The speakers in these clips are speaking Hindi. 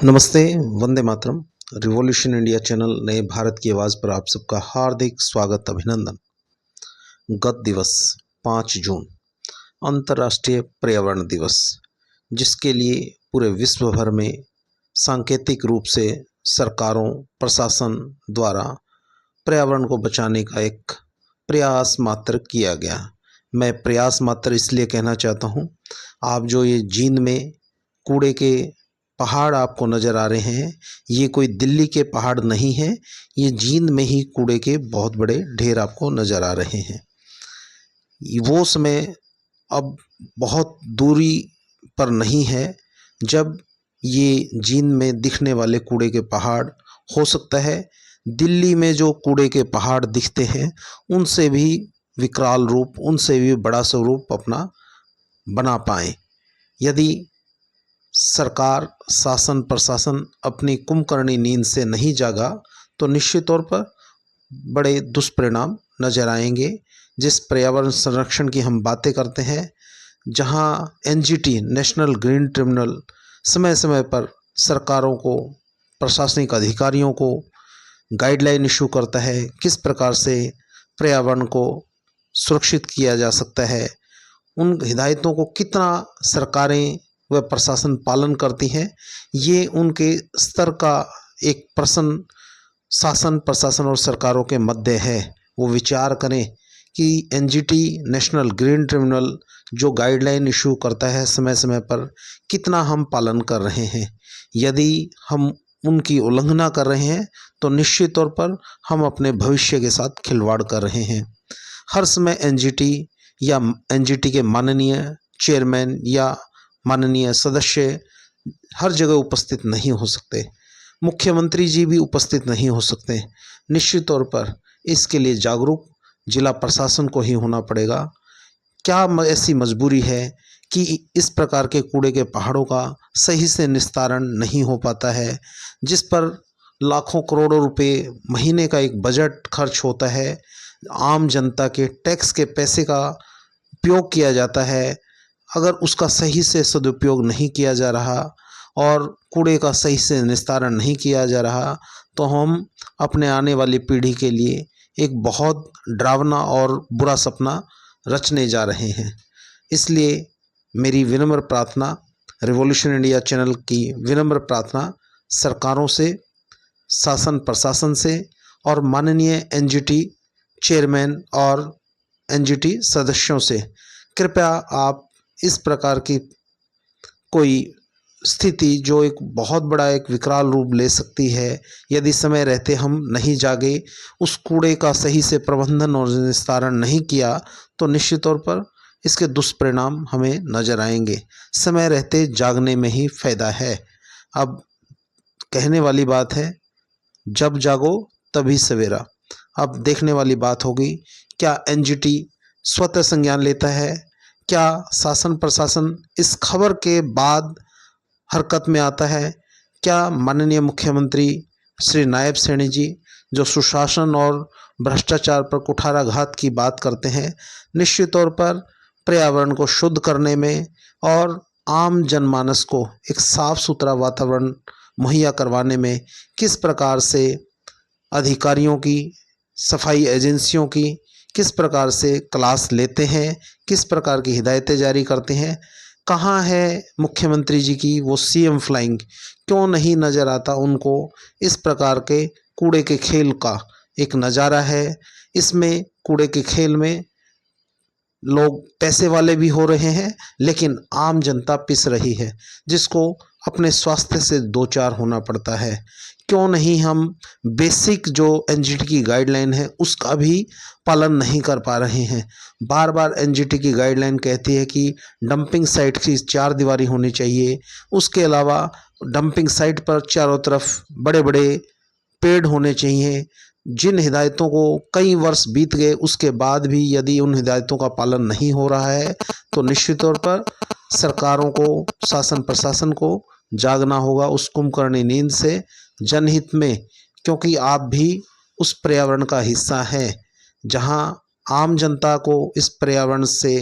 नमस्ते, Vande Mataram. Revolution India channel नए भारत की आवाज़ पर आप सबका हार्दिक स्वागत, अभिनंदन। गत दिवस 5 जून अंतर्राष्ट्रीय पर्यावरण दिवस, जिसके लिए पूरे विश्व भर में सांकेतिक रूप से सरकारों, प्रशासन द्वारा पर्यावरण को बचाने का एक प्रयास मात्र किया गया। मैं प्रयास मात्र इसलिए कहना चाहता हूँ, आप जो ये जींद में कूड़े के पहाड़ आपको नज़र आ रहे हैं, ये कोई दिल्ली के पहाड़ नहीं हैं, ये जींद में ही कूड़े के बहुत बड़े ढेर आपको नज़र आ रहे हैं। वो समय अब बहुत दूरी पर नहीं है जब ये जींद में दिखने वाले कूड़े के पहाड़, हो सकता है दिल्ली में जो कूड़े के पहाड़ दिखते हैं उनसे भी विकराल रूप, उनसे भी बड़ा स्वरूप अपना बना पाएँ। यदि सरकार, शासन, प्रशासन अपनी कुंभकर्णी नींद से नहीं जागा तो निश्चित तौर पर बड़े दुष्परिणाम नजर आएंगे। जिस पर्यावरण संरक्षण की हम बातें करते हैं, जहां एनजीटी, नेशनल ग्रीन ट्रिब्यूनल, समय समय पर सरकारों को, प्रशासनिक अधिकारियों को गाइडलाइन इशू करता है किस प्रकार से पर्यावरण को सुरक्षित किया जा सकता है, उन हिदायतों को कितना सरकारें व प्रशासन पालन करती हैं, ये उनके स्तर का एक प्रश्न शासन, प्रशासन और सरकारों के मध्य है। वो विचार करें कि एनजीटी, नेशनल ग्रीन ट्रिब्यूनल, जो गाइडलाइन इशू करता है समय समय पर, कितना हम पालन कर रहे हैं। यदि हम उनकी उल्लंघना कर रहे हैं तो निश्चित तौर पर हम अपने भविष्य के साथ खिलवाड़ कर रहे हैं। हर समय एनजीटी या एनजीटी के माननीय चेयरमैन या माननीय सदस्य हर जगह उपस्थित नहीं हो सकते, मुख्यमंत्री जी भी उपस्थित नहीं हो सकते। निश्चित तौर पर इसके लिए जागरूक जिला प्रशासन को ही होना पड़ेगा। क्या ऐसी मजबूरी है कि इस प्रकार के कूड़े के पहाड़ों का सही से निस्तारण नहीं हो पाता है, जिस पर लाखों करोड़ों रुपए महीने का एक बजट खर्च होता है, आम जनता के टैक्स के पैसे का उपयोग किया जाता है। अगर उसका सही से सदुपयोग नहीं किया जा रहा और कूड़े का सही से निस्तारण नहीं किया जा रहा तो हम अपने आने वाली पीढ़ी के लिए एक बहुत डरावना और बुरा सपना रचने जा रहे हैं। इसलिए मेरी विनम्र प्रार्थना, रिवॉल्यूशन इंडिया चैनल की विनम्र प्रार्थना सरकारों से, शासन प्रशासन से और माननीय एनजीटी चेयरमैन और एनजीटी सदस्यों से, कृपया आप इस प्रकार की कोई स्थिति जो एक बहुत बड़ा एक विकराल रूप ले सकती है, यदि समय रहते हम नहीं जागे, उस कूड़े का सही से प्रबंधन और निस्तारण नहीं किया तो निश्चित तौर पर इसके दुष्परिणाम हमें नजर आएंगे। समय रहते जागने में ही फायदा है। अब कहने वाली बात है, जब जागो तभी सवेरा। अब देखने वाली बात होगी, क्या एनजीटी स्वतः संज्ञान लेता है, क्या शासन प्रशासन इस खबर के बाद हरकत में आता है, क्या माननीय मुख्यमंत्री श्री नायब सैनी जी, जो सुशासन और भ्रष्टाचार पर कुठाराघात की बात करते हैं, निश्चित तौर पर पर्यावरण को शुद्ध करने में और आम जनमानस को एक साफ सुथरा वातावरण मुहैया करवाने में किस प्रकार से अधिकारियों की, सफाई एजेंसियों की किस प्रकार से क्लास लेते हैं, किस प्रकार की हिदायतें जारी करते हैं, कहाँ है मुख्यमंत्री जी की वो सीएम फ्लाइंग, क्यों नहीं नज़र आता उनको इस प्रकार के कूड़े के खेल का एक नज़ारा है। इसमें कूड़े के खेल में लोग पैसे वाले भी हो रहे हैं, लेकिन आम जनता पिस रही है, जिसको अपने स्वास्थ्य से दो चार होना पड़ता है। क्यों नहीं हम बेसिक जो एनजीटी की गाइडलाइन है उसका भी पालन नहीं कर पा रहे हैं। बार बार एनजीटी की गाइडलाइन कहती है कि डंपिंग साइट की 4 दीवारी होनी चाहिए, उसके अलावा डंपिंग साइट पर चारों तरफ बड़े बड़े पेड़ होने चाहिए। जिन हिदायतों को कई वर्ष बीत गए उसके बाद भी यदि उन हिदायतों का पालन नहीं हो रहा है तो निश्चित तौर पर सरकारों को, शासन प्रशासन को जागना होगा उस कुंभकर्णी नींद से, जनहित में। क्योंकि आप भी उस पर्यावरण का हिस्सा हैं, जहां आम जनता को इस पर्यावरण से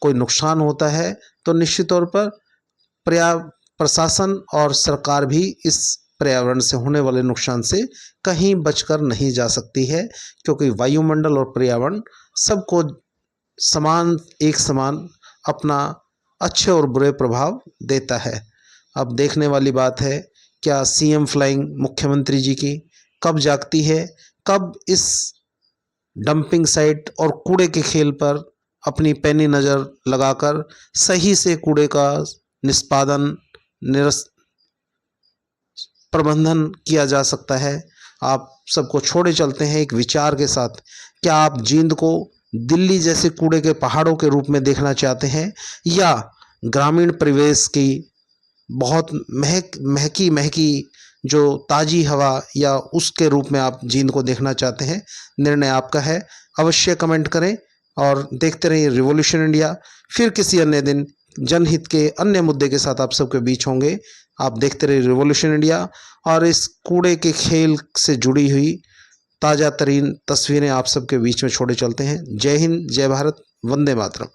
कोई नुकसान होता है तो निश्चित तौर पर प्रशासन और सरकार भी इस पर्यावरण से होने वाले नुकसान से कहीं बचकर नहीं जा सकती है, क्योंकि वायुमंडल और पर्यावरण सबको एक समान अपना अच्छे और बुरे प्रभाव देता है। अब देखने वाली बात है, क्या सीएम फ्लाइंग मुख्यमंत्री जी की कब जागती है, कब इस डंपिंग साइट और कूड़े के खेल पर अपनी पैनी नज़र लगाकर सही से कूड़े का निष्पादन प्रबंधन किया जा सकता है। आप सबको छोड़े चलते हैं एक विचार के साथ। क्या आप जींद को दिल्ली जैसे कूड़े के पहाड़ों के रूप में देखना चाहते हैं, या ग्रामीण परिवेश की बहुत महकी महकी जो ताज़ी हवा, या उसके रूप में आप जींद को देखना चाहते हैं? निर्णय आपका है। अवश्य कमेंट करें और देखते रहिए रिवॉल्यूशन इंडिया। फिर किसी अन्य दिन जनहित के अन्य मुद्दे के साथ आप सबके बीच होंगे। आप देखते रहिए रिवॉल्यूशन इंडिया और इस कूड़े के खेल से जुड़ी हुई ताज़ा तरीन तस्वीरें आप सबके बीच में छोड़े चलते हैं। जय हिंद, जय भारत, वंदे मातरम।